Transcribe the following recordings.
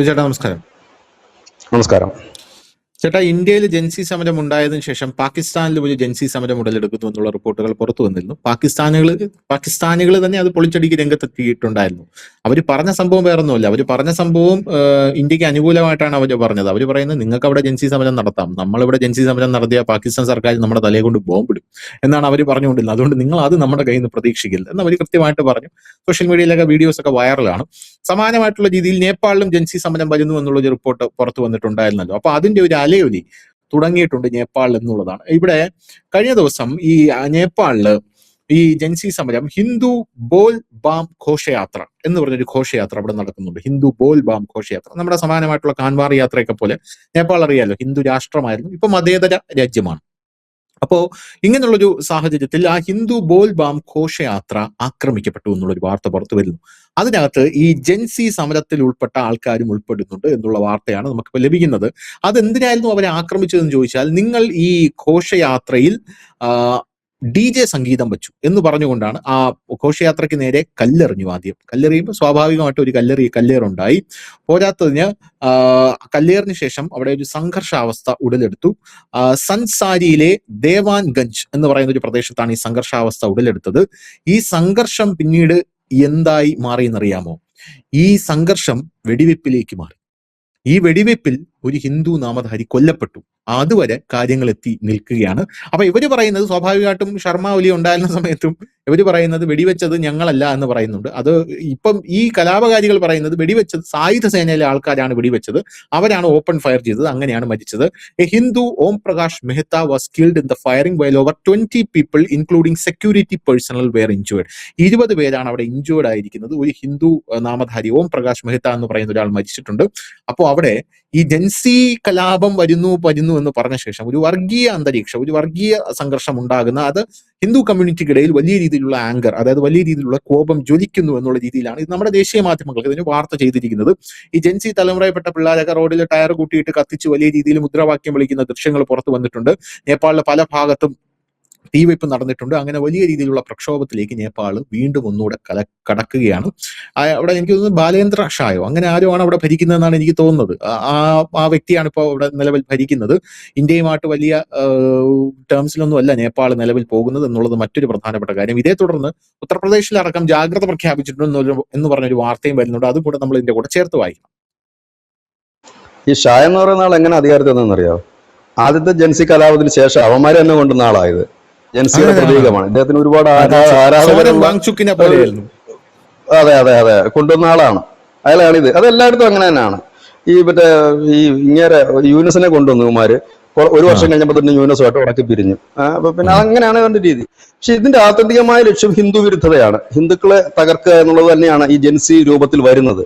ചേട്ടാ നമസ്കാരം. നമസ്കാരം. ചേട്ടാ, ഇന്ത്യയിൽ ജൻസി സമരം ഉണ്ടായതിനു ശേഷം പാകിസ്ഥാനിലും ഒരു ജൻസി സമരം ഉടലെടുക്കുന്നു എന്നുള്ള റിപ്പോർട്ടുകൾ പുറത്തു വന്നിരുന്നു. പാകിസ്ഥാനികൾ തന്നെ അത് പൊളിച്ചടുക്കി രംഗത്തെത്തിയിട്ടുണ്ടായിരുന്നു. അവർ പറഞ്ഞ സംഭവം വേറൊന്നുമല്ല. അവർ പറഞ്ഞ സംഭവം ഇന്ത്യക്ക് അനുകൂലമായിട്ടാണ് അവർ പറഞ്ഞത്. അവർ പറയുന്നത് നിങ്ങൾക്ക് അവിടെ ജൻസി സമരം നടത്താം, നമ്മളിവിടെ ജൻസി സമരം നടത്തിയ പാകിസ്ഥാൻ സർക്കാർ നമ്മുടെ തലയെ കൊണ്ട് ബോംബിടും എന്നാണ് അവർ പറഞ്ഞുകൊണ്ടിരുന്നത്. അതുകൊണ്ട് നിങ്ങൾ അത് നമ്മുടെ കയ്യിൽ നിന്ന് പ്രതീക്ഷിക്കില്ല എന്ന് അവർ കൃത്യമായിട്ട് പറഞ്ഞു. സോഷ്യൽ മീഡിയയിലൊക്കെ വീഡിയോസ് ഒക്കെ വൈറലാണ്. സമാനമായിട്ടുള്ള രീതിയിൽ നേപ്പാളിലും ജൻസി സമരം വരുന്നു എന്നുള്ളൊരു റിപ്പോർട്ട് പുറത്തു വന്നിട്ടുണ്ടായിരുന്നല്ലോ. അപ്പൊ അതിന്റെ ഒരു അലയൊലി തുടങ്ങിയിട്ടുണ്ട് നേപ്പാളിൽ എന്നുള്ളതാണ്. ഇവിടെ കഴിഞ്ഞ ദിവസം ഈ നേപ്പാളില് ഈ ജൻസി സമരം ഹിന്ദു ബോൽ ബാം ഘോഷയാത്ര എന്ന് പറഞ്ഞൊരു ഘോഷയാത്ര അവിടെ നടക്കുന്നുണ്ട്. ഹിന്ദു ബോൽ ബാം ഘോഷയാത്ര നമ്മുടെ സമാനമായിട്ടുള്ള കാൻവാർ യാത്രയൊക്കെ പോലെ നേപ്പാൾ അറിയാലോ, ഹിന്ദു രാഷ്ട്രമായിരുന്നു, ഇപ്പൊ മതേതര രാജ്യമാണ്. അപ്പോ ഇങ്ങനെയുള്ളൊരു സാഹചര്യത്തിൽ ആ ഹിന്ദു ബോൽ ബാം ഘോഷയാത്ര ആക്രമിക്കപ്പെട്ടു എന്നുള്ളൊരു വാർത്ത പുറത്തു വരുന്നു. അതിനകത്ത് ഈ ജൻസി സമരത്തിൽ ഉൾപ്പെട്ട ആൾക്കാരും ഉൾപ്പെടുന്നുണ്ട് എന്നുള്ള വാർത്തയാണ് നമുക്കിപ്പോൾ ലഭിക്കുന്നത്. അതെന്തിനായിരുന്നു അവരെ ആക്രമിച്ചതെന്ന് ചോദിച്ചാൽ, നിങ്ങൾ ഈ ഘോഷയാത്രയിൽ DJ സംഗീതം വെച്ചു എന്ന് പറഞ്ഞുകൊണ്ടാണ് ആ ഘോഷയാത്രയ്ക്ക് നേരെ കല്ലെറിഞ്ഞു. ആദ്യം കല്ലെറിയുമ്പോൾ സ്വാഭാവികമായിട്ട് ഒരു കല്ലേറുണ്ടായി. പോരാത്തതിന് കല്ലേറിന് ശേഷം അവിടെ ഒരു സംഘർഷാവസ്ഥ ഉടലെടുത്തു. സൻസാരിയിലെ ദേവാൻഗഞ്ച് എന്ന് പറയുന്ന ഒരു പ്രദേശത്താണ് ഈ സംഘർഷാവസ്ഥ ഉടലെടുത്തത്. ഈ സംഘർഷം പിന്നീട് എന്തായി മാറിയെന്നറിയാമോ? ഈ സംഘർഷം വെടിവെപ്പിലേക്ക് മാറി. ഈ വെടിവെപ്പിൽ ഒരു ഹിന്ദു നാമധാരി കൊല്ലപ്പെട്ടു. അതുവരെ കാര്യങ്ങൾ എത്തി നിൽക്കുകയാണ്. അപ്പൊ ഇവര് പറയുന്നത്, സ്വാഭാവികമായിട്ടും ശർമ്മ ഒലി ഉണ്ടായിരുന്ന സമയത്തും ഇവര് പറയുന്നത് വെടിവെച്ചത് ഞങ്ങളല്ല എന്ന് പറയുന്നുണ്ട്. അത് ഇപ്പം ഈ കലാപകാരികൾ പറയുന്നത് വെടിവെച്ചത് സായുധ സേനയിലെ ആൾക്കാരാണ് വെടിവെച്ചത്, അവരാണ് ഓപ്പൺ ഫയർ ചെയ്തത്, അങ്ങനെയാണ് മരിച്ചത്. A Hindu Om Prakash Mehta was killed in the firing while over 20 people including security personnel were injured. 20 പേരാണ് അവിടെ ഇഞ്ചുവേർഡ് ആയിരിക്കുന്നത്. ഒരു ഹിന്ദു നാമധാരി ഓം പ്രകാശ് മെഹ്ത്ത എന്ന് പറയുന്ന ഒരാൾ മരിച്ചിട്ടുണ്ട്. അപ്പോൾ അവിടെ ഈ ജൻസി കലാപം വരുന്നു എന്ന് പറഞ്ഞ ശേഷം ഒരു വർഗീയ അന്തരീക്ഷം, ഒരു വർഗീയ സംഘർഷം ഉണ്ടാകുന്ന, അത് ഹിന്ദു കമ്മ്യൂണിറ്റിക്കിടയിൽ വലിയ രീതിയിലുള്ള ആങ്കർ, അതായത് വലിയ രീതിയിലുള്ള കോപം ജ്വലിക്കുന്നു എന്നുള്ള രീതിയിലാണ് ഇത് നമ്മുടെ ദേശീയ മാധ്യമങ്ങൾ ഇതിന് വാർത്ത ചെയ്തിരിക്കുന്നത്. ഈ ജൻസി തലമുറയിൽപ്പെട്ട പിള്ളേരൊക്കെ റോഡിൽ ടയർ കൂട്ടിയിട്ട് കത്തിച്ച് വലിയ രീതിയിൽ മുദ്രാവാക്യം വിളിക്കുന്ന ദൃശ്യങ്ങൾ പുറത്തു വന്നിട്ടുണ്ട്. നേപ്പാളിലെ പല ഭാഗത്തും തീവെപ്പ് നടന്നിട്ടുണ്ട്. അങ്ങനെ വലിയ രീതിയിലുള്ള പ്രക്ഷോഭത്തിലേക്ക് നേപ്പാൾ വീണ്ടും ഒന്നുകൂടെ കടക്കുകയാണ്. അവിടെ എനിക്ക് തോന്നുന്നു ബാലേന്ദ്ര ഷായോ അങ്ങനെ ആരോ ആണ് അവിടെ ഭരിക്കുന്നതെന്നാണ് എനിക്ക് തോന്നുന്നത്. ആ വ്യക്തിയാണ് ഇപ്പോൾ അവിടെ നിലവിൽ ഭരിക്കുന്നത്. ഇന്ത്യയുമായിട്ട് വലിയ ടേംസിലൊന്നും അല്ല നേപ്പാൾ നിലവിൽ പോകുന്നത് എന്നുള്ളത് മറ്റൊരു പ്രധാനപ്പെട്ട കാര്യം. ഇതേ തുടർന്ന് ഉത്തർപ്രദേശിലടക്കം ജാഗ്രത പ്രഖ്യാപിച്ചിട്ടുണ്ട് എന്ന് പറഞ്ഞൊരു വാർത്തയും വരുന്നുണ്ട്. അതും കൂടെ നമ്മൾ ഇതിന്റെ കൂടെ ചേർത്ത് വായിക്കണം. ഈ ഷാ എന്ന് പറയുന്ന ആൾ എങ്ങനെ അധികാരത്തിൽ വന്നറിയാം? ആദ്യത്തെ ജൻസി കലാപത്തിന് ശേഷം അവന്മാരെ തന്നെ കൊണ്ടുവന്ന ആളായത്. ജൻസിയുടെ പ്രതീകമാണ്. ഇദ്ദേഹത്തിന് ഒരുപാട് ആരാധകരുള്ള, അതെ കൊണ്ടുവന്ന ആളാണ്. അയാളാണിത്. അത് എല്ലായിടത്തും അങ്ങനെ തന്നെയാണ്. ഈ ഇങ്ങനെ യൂനിസിനെ കൊണ്ടുവന്നു ഇവന്മാര്. ഒരു വർഷം കഴിഞ്ഞപ്പോൾ തന്നെ യൂനിസുമായിട്ട് ഉടക്കി പിരിഞ്ഞു. അപ്പൊ പിന്നെ അങ്ങനെയാണ് കണ്ട രീതി. പക്ഷെ ഇതിന്റെ ആത്യന്തികമായ ലക്ഷ്യം ഹിന്ദു വിരുദ്ധതയാണ്. ഹിന്ദുക്കളെ തകർക്കുക എന്നുള്ളത് തന്നെയാണ് ഈ ജൻസി രൂപത്തിൽ വരുന്നത്.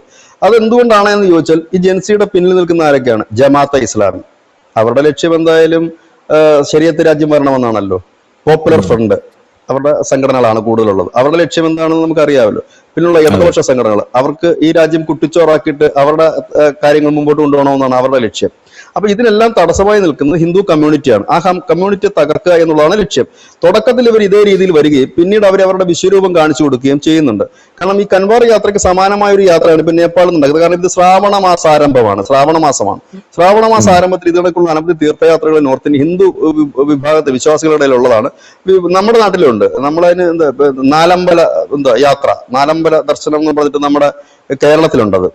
അതെന്തുകൊണ്ടാണെന്ന് ചോദിച്ചാൽ, ഈ ജൻസിയുടെ പിന്നിൽ നിൽക്കുന്ന ആരൊക്കെയാണ്? ജമാഅത്തെ ഇസ്ലാമി. അവരുടെ ലക്ഷ്യം എന്തായാലും ശരിയത്ത് രാജ്യം വരണമെന്നാണല്ലോ. പോപ്പുലർ ഫ്രണ്ട് അവരുടെ സംഘടനകളാണ് കൂടുതലുള്ളത്. അവരുടെ ലക്ഷ്യം എന്താണെന്ന് നമുക്ക് അറിയാമല്ലോ. പിന്നുള്ള ഇടതുപക്ഷ സംഘടനകൾ, അവർക്ക് ഈ രാജ്യം കുട്ടിച്ചോറാക്കിയിട്ട് അവരുടെ കാര്യങ്ങൾ മുമ്പോട്ട് കൊണ്ടുപോകണമെന്നാണ് അവരുടെ ലക്ഷ്യം. അപ്പൊ ഇതിനെല്ലാം തടസ്സമായി നിൽക്കുന്നത് ഹിന്ദു കമ്മ്യൂണിറ്റിയാണ്. ആ കമ്മ്യൂണിറ്റിയെ തകർക്കുക എന്നുള്ളതാണ് ലക്ഷ്യം. തുടക്കത്തിൽ ഇവർ ഇതേ രീതിയിൽ വരികയും പിന്നീട് അവരുടെ വിശ്വരൂപം കാണിച്ചു കൊടുക്കുകയും ചെയ്യുന്നുണ്ട്. കാരണം ഈ കൻവാർ യാത്രയ്ക്ക് സമാനമായ ഒരു യാത്രയാണ് ഇപ്പൊ നേപ്പാളിൽ നടക്കുന്നത്. കാരണം ഇത് ശ്രാവണ മാസ ആരംഭമാണ്, ശ്രാവണ മാസമാണ്. ശ്രാവണ മാസ ആരംഭത്തിൽ ഇതിനൊക്കെയുള്ള അനവധി തീർത്ഥയാത്രകൾ നോർത്ത് ഇന്ത്യ ഹിന്ദു വിഭാഗത്തെ വിശ്വാസികളുടെ ഇടയിലുള്ളതാണ്. നമ്മുടെ നാട്ടിലുണ്ട്. നമ്മളതിന് നാലമ്പല യാത്ര, നാലമ്പല ദർശനം എന്ന് പറഞ്ഞിട്ട് നമ്മുടെ കേരളത്തിലുണ്ടത്.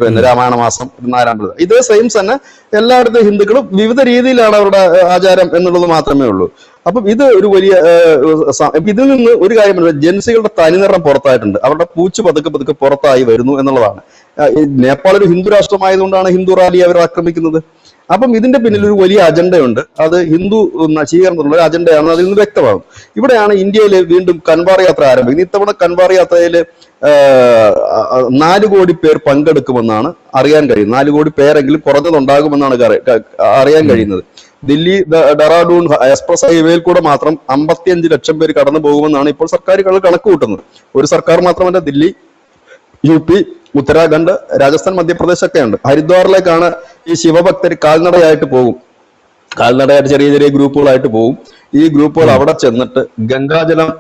പിന്നെ രാമായണ മാസം, നാലാമ്പല, ഇതേ സെയിം തന്നെ എല്ലായിടത്തും ഹിന്ദുക്കളും വിവിധ രീതിയിലാണ് അവരുടെ ആചാരം എന്നുള്ളത് മാത്രമേ ഉള്ളൂ. അപ്പം ഇത് ഒരു വലിയ ഇതിൽ നിന്ന് ഒരു കാര്യം, ജൻസികളുടെ തനിനിറം പുറത്തായിട്ടുണ്ട്. അവരുടെ പൂച്ച് പതുക്കെ പുറത്തായി വരുന്നു എന്നുള്ളതാണ്. നേപ്പാൾ ഒരു ഹിന്ദു രാഷ്ട്രമായതുകൊണ്ടാണ് ഹിന്ദു റാലി അവർ ആക്രമിക്കുന്നത്. അപ്പം ഇതിന്റെ പിന്നിൽ ഒരു വലിയ അജണ്ടയുണ്ട്. അത് ഹിന്ദു നശീകരണത്തിനുള്ള ഒരു അജണ്ടയാണ്. അതിൽ നിന്ന് വ്യക്തമാകും. ഇവിടെയാണ് ഇന്ത്യയിൽ വീണ്ടും കൻവാർ യാത്ര ആരംഭിക്കുന്നത്. ഇത്തവണ കൻവാർ യാത്രയിൽ 4 കോടി പേർ പങ്കെടുക്കുമെന്നാണ് അറിയാൻ കഴിയുന്നത്. 4 കോടി പേരെങ്കിലും കുറഞ്ഞതുണ്ടാകുമെന്നാണ് അറിയാൻ കഴിയുന്നത്. ദില്ലി ഡെറാഡൂൺ എക്സ്പ്രസ് ഹൈവേയിൽ കൂടെ മാത്രം 55 ലക്ഷം പേര് കടന്നു പോകുമെന്നാണ് ഇപ്പോൾ സർക്കാരുകൾ കണക്ക് കൂട്ടുന്നത്. ഒരു സർക്കാർ മാത്രമല്ല, ദില്ലി, UP, ഉത്തരാഖണ്ഡ്, രാജസ്ഥാൻ, മധ്യപ്രദേശ് ഒക്കെ ഉണ്ട്. ഹരിദ്വാറിലേക്കാണ് ഈ ശിവഭക്തർ കാൽനടയായിട്ട് പോകും. കാൽനടയായിട്ട് ചെറിയ ചെറിയ ഗ്രൂപ്പുകളായിട്ട് പോകും. ഈ ഗ്രൂപ്പുകൾ അവിടെ ചെന്നിട്ട് ഗംഗാജലം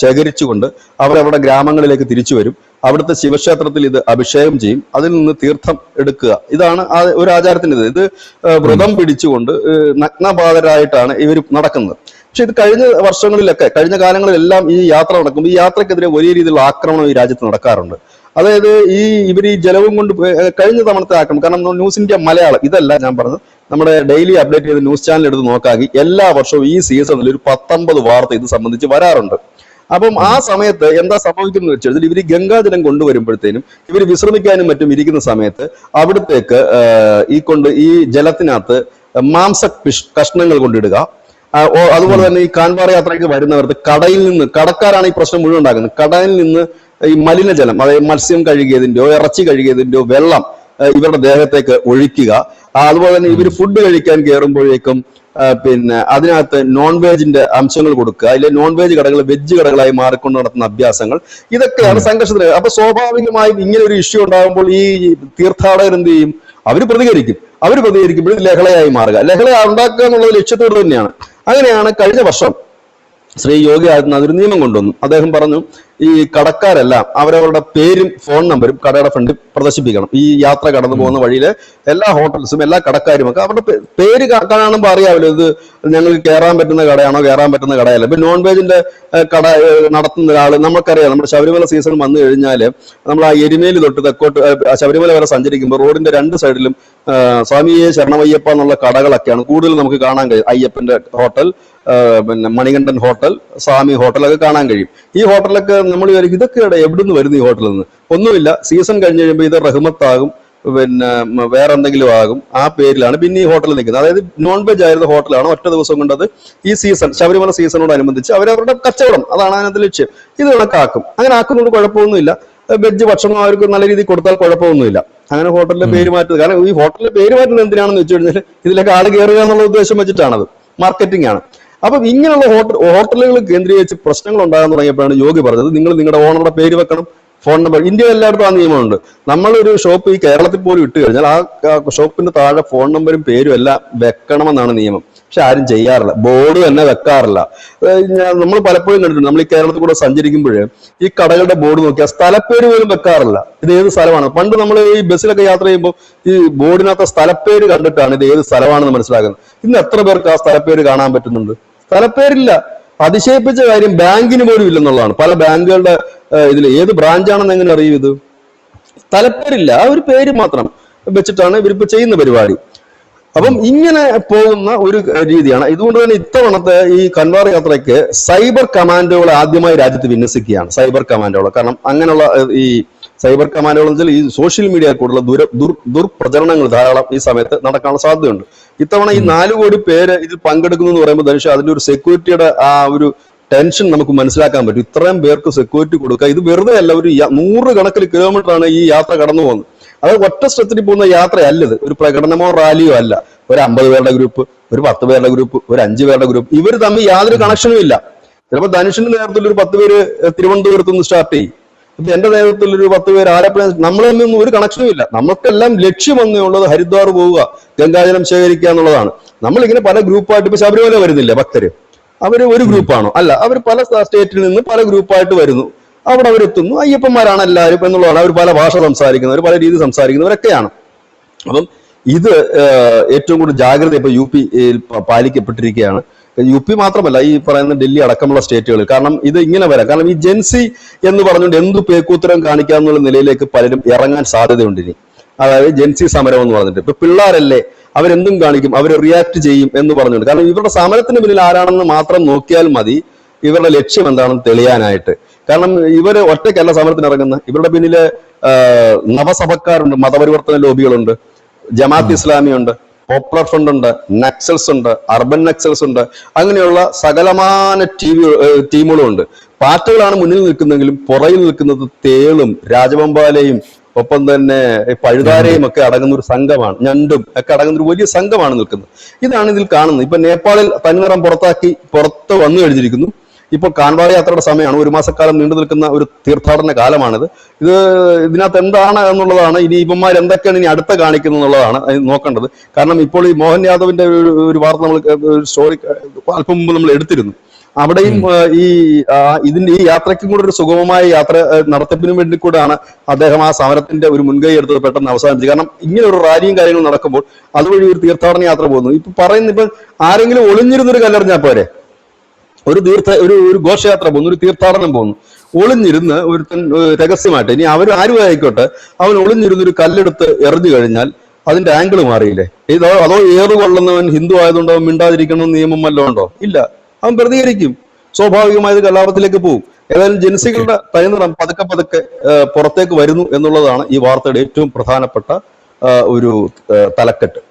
ശേഖരിച്ചുകൊണ്ട് അവരവരുടെ ഗ്രാമങ്ങളിലേക്ക് തിരിച്ചു വരും. അവിടുത്തെ ശിവക്ഷേത്രത്തിൽ ഇത് അഭിഷേകം ചെയ്യും, അതിൽ നിന്ന് തീർത്ഥം എടുക്കുക. ഇതാണ് ഒരു ആചാരത്തിൻ്റെ ഇത് വ്രതം പിടിച്ചുകൊണ്ട് നഗ്നപാതരായിട്ടാണ് ഇവർ നടക്കുന്നത്. പക്ഷെ ഇത് കഴിഞ്ഞ വർഷങ്ങളിലൊക്കെ, കഴിഞ്ഞ കാലങ്ങളിലെല്ലാം ഈ യാത്ര നടക്കുമ്പോൾ ഈ യാത്രക്കെതിരെ വലിയ രീതിയിലുള്ള ആക്രമണം ഈ രാജ്യത്ത് നടക്കാറുണ്ട്. അതായത് ഇവർ ഈ ജലവും കൊണ്ട് കഴിഞ്ഞ തവണത്തെ ആക്രമണം, കാരണം ന്യൂസ് ഇന്ത്യ മലയാളം ഇതല്ല ഞാൻ പറഞ്ഞത്, നമ്മുടെ ഡെയിലി അപ്ഡേറ്റ് ചെയ്ത ന്യൂസ് ചാനൽ എടുത്ത് നോക്കാമെങ്കിൽ എല്ലാ വർഷവും ഈ സീസണിൽ ഒരു 19 വാർത്ത ഇത് സംബന്ധിച്ച് വരാറുണ്ട്. അപ്പം ആ സമയത്ത് എന്താ സംഭവിക്കുന്നത് വെച്ചാൽ ഇവർ ഗംഗാജലം കൊണ്ടുവരുമ്പോഴത്തേനും ഇവർ വിശ്രമിക്കാനും മറ്റും ഇരിക്കുന്ന സമയത്ത് അവിടത്തേക്ക് ഈ ജലത്തിനകത്ത് മാംസ കഷ്ണങ്ങൾ കൊണ്ടിടുക. അതുപോലെ തന്നെ ഈ കാൻവാർ യാത്രയ്ക്ക് വരുന്നവർക്ക് കടക്കാരാണ് ഈ പ്രശ്നം മുഴുവൻ ഉണ്ടാക്കുന്നത്. കടലിൽ നിന്ന് ഈ മലിനജലം, അതായത് മത്സ്യം കഴുകിയതിന്റെയോ ഇറച്ചി കഴുകിയതിന്റെയോ വെള്ളം ഇവരുടെ ദേഹത്തേക്ക് ഒഴിക്കുക. അതുപോലെ തന്നെ ഇവർ ഫുഡ് കഴിക്കാൻ കയറുമ്പോഴേക്കും പിന്നെ അതിനകത്ത് നോൺ വെജിന്റെ അംശങ്ങൾ കൊടുക്കുക. അതിലെ നോൺ വെജ് കടകൾ വെജ് കടകളായി മാറിക്കൊണ്ട് നടത്തുന്ന അഭ്യാസങ്ങൾ, ഇതൊക്കെയാണ് സംഘർഷത്തിന്. അപ്പൊ സ്വാഭാവികമായും ഇങ്ങനെ ഒരു ഇഷ്യൂ ഉണ്ടാകുമ്പോൾ ഈ തീർത്ഥാടകർ എന്ത് ചെയ്യും? അവർ പ്രതികരിക്കുമ്പോൾ ലഹളയായി മാറുക. ലഹള ഉണ്ടാക്കുക എന്നുള്ളത് ലക്ഷ്യത്തോട് തന്നെയാണ്. അങ്ങനെയാണ് കഴിഞ്ഞ വർഷം ശ്രീ യോഗി ആദിത്യനാഥ് ഒരു നിയമം കൊണ്ടുവന്നു. അദ്ദേഹം പറഞ്ഞു, ഈ കടക്കാരെല്ലാം അവരവരുടെ പേരും ഫോൺ നമ്പരും കടയുടെ ഫ്രണ്ടിൽ പ്രദർശിപ്പിക്കണം. ഈ യാത്ര കടന്നു പോകുന്ന വഴിയിലെ എല്ലാ ഹോട്ടൽസും എല്ലാ കടക്കാരും ഒക്കെ അവരുടെ പേര് കാണുമ്പോൾ അറിയാമല്ലോ ഇത് ഞങ്ങൾക്ക് കയറാൻ പറ്റുന്ന കടയാണോ കയറാൻ പറ്റുന്ന കടയല്ല. ഇപ്പൊ നോൺ വെജിന്റെ കട നടത്തുന്ന ഒരാൾ നമുക്കറിയാം, നമ്മുടെ ശബരിമല സീസൺ വന്നു കഴിഞ്ഞാൽ നമ്മൾ ആ എരുമേലി തൊട്ട് തെക്കോട്ട് ശബരിമല വരെ സഞ്ചരിക്കുമ്പോൾ റോഡിന്റെ രണ്ട് സൈഡിലും സ്വാമിയെ ശരണമയ്യപ്പ എന്നുള്ള കടകളൊക്കെയാണ് കൂടുതൽ നമുക്ക് കാണാൻ കഴിയും. അയ്യപ്പന്റെ ഹോട്ടൽ, പിന്നെ മണികണ്ഠൻ ഹോട്ടൽ, സ്വാമി ഹോട്ടലൊക്കെ കാണാൻ കഴിയും. ഈ ഹോട്ടലൊക്കെ നമ്മൾ വിചാരിക്കും ഇതൊക്കെ എവിടുന്ന് വരുന്നു ഈ ഹോട്ടലിൽ നിന്ന്? ഒന്നുമില്ല, സീസൺ കഴിഞ്ഞ് കഴിയുമ്പോൾ ഇത് റഹ്മത്താകും, പിന്നെ വേറെ എന്തെങ്കിലും ആകും, ആ പേരിലാണ് പിന്നെ ഈ ഹോട്ടലിൽ നിൽക്കുന്നത്. അതായത് നോൺ വെജ് ആയിരുന്ന ഹോട്ടലാണ് ഒറ്റ ദിവസം കൊണ്ടത് ഈ സീസൺ ശബരിമല സീസണോടനുബന്ധിച്ച് അവരവരുടെ കച്ചവടം, അതാണ് അതിനകത്ത് ലക്ഷ്യം. ഇത് കണക്കാക്കും. അങ്ങനെ ആക്കുന്നതുകൊണ്ട് കുഴപ്പമൊന്നുമില്ല. വെജ് ഭക്ഷണം അവർക്ക് നല്ല രീതിയിൽ കൊടുത്താൽ കുഴപ്പമൊന്നുമില്ല. അങ്ങനെ ഹോട്ടലിലെ പേര് മാറ്റുന്നത്, കാരണം ഈ ഹോട്ടലിലെ പേര് മാറ്റുന്നത് എന്തിനാണെന്ന് വെച്ച് കഴിഞ്ഞാൽ ഇതിലൊക്കെ ആൾ കയറുക എന്നുള്ള ഉദ്ദേശം വെച്ചിട്ടാണത്, മാർക്കറ്റിംഗ് ആണ്. അപ്പം ഇങ്ങനെയുള്ള ഹോട്ടലുകൾ കേന്ദ്രീകരിച്ച് പ്രശ്നങ്ങൾ ഉണ്ടാകാൻ തുടങ്ങിയപ്പോഴാണ് യോഗി പറഞ്ഞത്, നിങ്ങൾ നിങ്ങളുടെ ഓണറുടെ പേര് വെക്കണം, ഫോൺ നമ്പർ. ഇന്ത്യ എല്ലായിടത്തും ആ നിയമമുണ്ട്. നമ്മളൊരു ഷോപ്പ് ഈ കേരളത്തിൽ പോലും ഇട്ട് കഴിഞ്ഞാൽ ആ ഷോപ്പിന്റെ താഴെ ഫോൺ നമ്പരും പേരും എല്ലാം വെക്കണമെന്നാണ് നിയമം. പക്ഷെ ആരും ചെയ്യാറില്ല, ബോർഡ് തന്നെ വെക്കാറില്ല. നമ്മൾ പലപ്പോഴും കണ്ടിട്ടുണ്ട്, നമ്മൾ ഈ കേരളത്തിൽ കൂടെ സഞ്ചരിക്കുമ്പോൾ ഈ കടകളുടെ ബോർഡ് നോക്കിയാൽ സ്ഥലപ്പേര് പോലും വെക്കാറില്ല. ഇത് ഏത് സ്ഥലമാണ്? പണ്ട് നമ്മൾ ഈ ബസ്സിലൊക്കെ യാത്ര ചെയ്യുമ്പോൾ ഈ ബോർഡിനകത്ത് സ്ഥലപ്പേര് കണ്ടിട്ടാണ് ഇത് ഏത് സ്ഥലമാണെന്ന് മനസ്സിലാക്കുന്നത്. ഇന്ന് എത്ര പേർക്ക് ആ സ്ഥലപ്പേര് കാണാൻ പറ്റുന്നുണ്ട്? സ്ഥലപ്പേരില്ല. അതിശയിപ്പിച്ച കാര്യം ബാങ്കിന് പോലും ഇല്ലെന്നുള്ളതാണ്. പല ബാങ്കുകളുടെ ഇതിൽ ഏത് ബ്രാഞ്ചാണെന്ന് എങ്ങനെ അറിയും? ഇത് സ്ഥലപ്പേരില്ല, ആ ഒരു പേര് മാത്രം വെച്ചിട്ടാണ് ഇവരിപ്പോ ചെയ്യുന്ന പരിപാടി. അപ്പം ഇങ്ങനെ പോകുന്ന ഒരു രീതിയാണ്. ഇതുകൊണ്ട് തന്നെ ഇത്തവണത്തെ ഈ കൻവാർ യാത്രയ്ക്ക് സൈബർ കമാൻഡോകൾ ആദ്യമായി രാജ്യത്ത് വിന്യസിക്കുകയാണ്. സൈബർ കമാൻഡോകൾ, കാരണം അങ്ങനെയുള്ള ഈ സൈബർ കമാൻഡോകൾ എന്ന് വെച്ചാൽ ഈ സോഷ്യൽ മീഡിയ കൂടെയുള്ള ദുർപ്രചരണങ്ങൾ ധാരാളം ഈ സമയത്ത് നടക്കാനുള്ള സാധ്യതയുണ്ട്. ഇത്തവണ ഈ 4 കോടി പേര് ഇതിൽ പങ്കെടുക്കുന്നു എന്ന് പറയുമ്പോൾ ധനുഷ്, അതിന്റെ ഒരു സെക്യൂരിറ്റിയുടെ ആ ഒരു ടെൻഷൻ നമുക്ക് മനസ്സിലാക്കാൻ പറ്റും. ഇത്രയും പേർക്ക് സെക്യൂരിറ്റി കൊടുക്കുക, ഇത് വെറുതെ അല്ല. ഒരു 100 കണക്കിന് കിലോമീറ്ററാണ് ഈ യാത്ര കടന്നു പോകുന്നത്. അത് ഒറ്റ സ്ഥലത്തിൽ പോകുന്ന യാത്രയല്ല ഇത്. ഒരു പ്രകടനമോ റാലിയോ അല്ല. ഒരു 50 പേരുടെ ഗ്രൂപ്പ്, ഒരു 10 പേരുടെ ഗ്രൂപ്പ്, ഒരു 5 പേരുടെ ഗ്രൂപ്പ്, ഇവർ തമ്മിൽ യാതൊരു കണക്ഷനും ഇല്ല. ചിലപ്പോൾ ധനുഷിന്റെ നേതൃത്വത്തിൽ ഒരു 10 പേര് തിരുവനന്തപുരത്ത് നിന്ന് സ്റ്റാർട്ട് ചെയ്യും, ഇപ്പൊ എന്റെ നേതൃത്വത്തിൽ ഒരു 10 പേര് ആലപ്പുഴ. നമ്മളൊന്നും ഒരു കണക്ഷനും ഇല്ല. നമുക്കെല്ലാം ലക്ഷ്യം ഒന്നുള്ളത് ഹരിദ്വാർ പോവുക, ഗംഗാജലം ശേഖരിക്കുക എന്നുള്ളതാണ്. നമ്മളിങ്ങനെ പല ഗ്രൂപ്പായിട്ട്, ഇപ്പൊ ശബരിമല വരുന്നില്ല ഭക്തര്, അവര് ഒരു ഗ്രൂപ്പാണോ? അല്ല, അവർ പല സ്റ്റേറ്റിൽ നിന്ന് പല ഗ്രൂപ്പായിട്ട് വരുന്നു, അവിടെ അവരെത്തുന്നു. അയ്യപ്പന്മാരാണ് എല്ലാവരും എന്നുള്ളതാണ്. അവർ പല ഭാഷ സംസാരിക്കുന്നവർ, പല രീതി സംസാരിക്കുന്നവരൊക്കെയാണ്. അപ്പം ഇത് ഏറ്റവും കൂടുതൽ ജാഗ്രത ഇപ്പൊ UP പാലിക്കപ്പെട്ടിരിക്കുകയാണ്. UP മാത്രമല്ല, ഈ പറയുന്ന ഡൽഹി അടക്കമുള്ള സ്റ്റേറ്റുകളിൽ. കാരണം ഇത് ഇങ്ങനെ വരാം. കാരണം ഈ ജെൻസി എന്ന് പറഞ്ഞുകൊണ്ട് എന്ത് പേക്കൂത്തരം കാണിക്കാന്നുള്ള നിലയിലേക്ക് പലരും ഇറങ്ങാൻ സാധ്യതയുണ്ട് ഇനി. അതായത് ജെൻസി സമരം എന്ന് പറഞ്ഞിട്ട് ഇപ്പൊ പിള്ളേരല്ലേ, അവരെന്തും കാണിക്കും, അവർ റിയാക്ട് ചെയ്യും എന്ന് പറഞ്ഞുകൊണ്ട്. കാരണം ഇവരുടെ സമരത്തിന് പിന്നിൽ ആരാണെന്ന് മാത്രം നോക്കിയാൽ മതി ഇവരുടെ ലക്ഷ്യം എന്താണെന്ന് തെളിയാനായിട്ട്. കാരണം ഇവര് ഒറ്റയ്ക്കല്ല സമരത്തിന് ഇറങ്ങുന്നത്. ഇവരുടെ പിന്നില് നവസഭക്കാരുണ്ട്, മതപരിവർത്തന ലോബികളുണ്ട്, ജമാഅത്ത് ഇസ്ലാമി ഉണ്ട്, പോപ്പുലർ ഫ്രണ്ട് ഉണ്ട്, നക്സൽസ് ഉണ്ട്, അർബൻ നക്സൽസ് ഉണ്ട്. അങ്ങനെയുള്ള സകലമാന ടീമുകളും ഉണ്ട്. പാർട്ടികളാണ് മുന്നിൽ നിൽക്കുന്നെങ്കിലും പുറകിൽ നിൽക്കുന്നത് തേളും രാജവമ്പാലയും ഒപ്പം തന്നെ പഴുതാരയും ഒക്കെ അടങ്ങുന്ന ഒരു സംഘമാണ്, ഞണ്ടും ഒക്കെ അടങ്ങുന്ന ഒരു വലിയ സംഘമാണ് നിൽക്കുന്നത്. ഇതാണ് ഇതിൽ കാണുന്നത്. ഇപ്പൊ നേപ്പാളിൽ തനിനിറം പുറത്ത് വന്നു കഴിഞ്ഞിരിക്കുന്നു. ഇപ്പോൾ കാൻവാർ യാത്രയുടെ സമയമാണ്. 1 മാസക്കാലം നീണ്ടു നിൽക്കുന്ന ഒരു തീർത്ഥാടന കാലമാണിത്. ഇതിനകത്ത് എന്താണ് എന്നുള്ളതാണ്, ഇനി ഇവന്മാർ എന്തൊക്കെയാണ് ഇനി അടുത്ത കാണിക്കുന്നത് എന്നുള്ളതാണ് നോക്കേണ്ടത്. കാരണം ഇപ്പോൾ ഈ മോഹൻ യാദവിന്റെ ഒരു വാർത്ത നമ്മൾ സ്റ്റോറി അല്പം മുമ്പ് നമ്മൾ എടുത്തിരുന്നു. അവിടെയും ഈ യാത്രയ്ക്കും കൂടെ ഒരു സുഗമമായ യാത്ര നടത്തിപ്പിനും വേണ്ടി കൂടെയാണ് അദ്ദേഹം ആ സമരത്തിന്റെ ഒരു മുൻകൈ എടുത്തത് പെട്ടെന്ന് അവസാനിപ്പിച്ചത്. കാരണം ഇങ്ങനെ ഒരു റാലിയും കാര്യങ്ങളും നടക്കുമ്പോൾ അതുവഴി ഒരു തീർത്ഥാടന യാത്ര പോകുന്നു. ഇപ്പൊ ആരെങ്കിലും ഒളിഞ്ഞിരുന്നൊരു കല്ലെറിഞ്ഞാൽ പോരെ, ഒരു ഘോഷയാത്ര പോകുന്നു, ഒരു തീർത്ഥാടനം പോകുന്നു, ഒളിഞ്ഞിരുന്ന് ഒരു രഹസ്യമായിട്ട്, ഇനി അവർ ആരും ആയിക്കോട്ടെ, അവൻ ഒളിഞ്ഞിരുന്ന് ഒരു കല്ലെടുത്ത് എറിഞ്ഞു കഴിഞ്ഞാൽ അതിന്റെ ആംഗിൾ മാറിയില്ലേ? അതോ ഏറ് കൊള്ളുന്നവൻ ഹിന്ദു ആയതുകൊണ്ടോ മിണ്ടാതിരിക്കണം നിയമം വല്ലതും ഉണ്ടോ? ഇല്ല, അവൻ പ്രതികരിക്കും, സ്വാഭാവികമായത് കലാപത്തിലേക്ക് പോകും. ഏതായാലും ജൻസികളുടെ തനിനിറം പതുക്കെ പതുക്കെ പുറത്തേക്ക് വരുന്നു എന്നുള്ളതാണ് ഈ വാർത്തയുടെ ഏറ്റവും പ്രധാനപ്പെട്ട ഒരു തലക്കെട്ട്.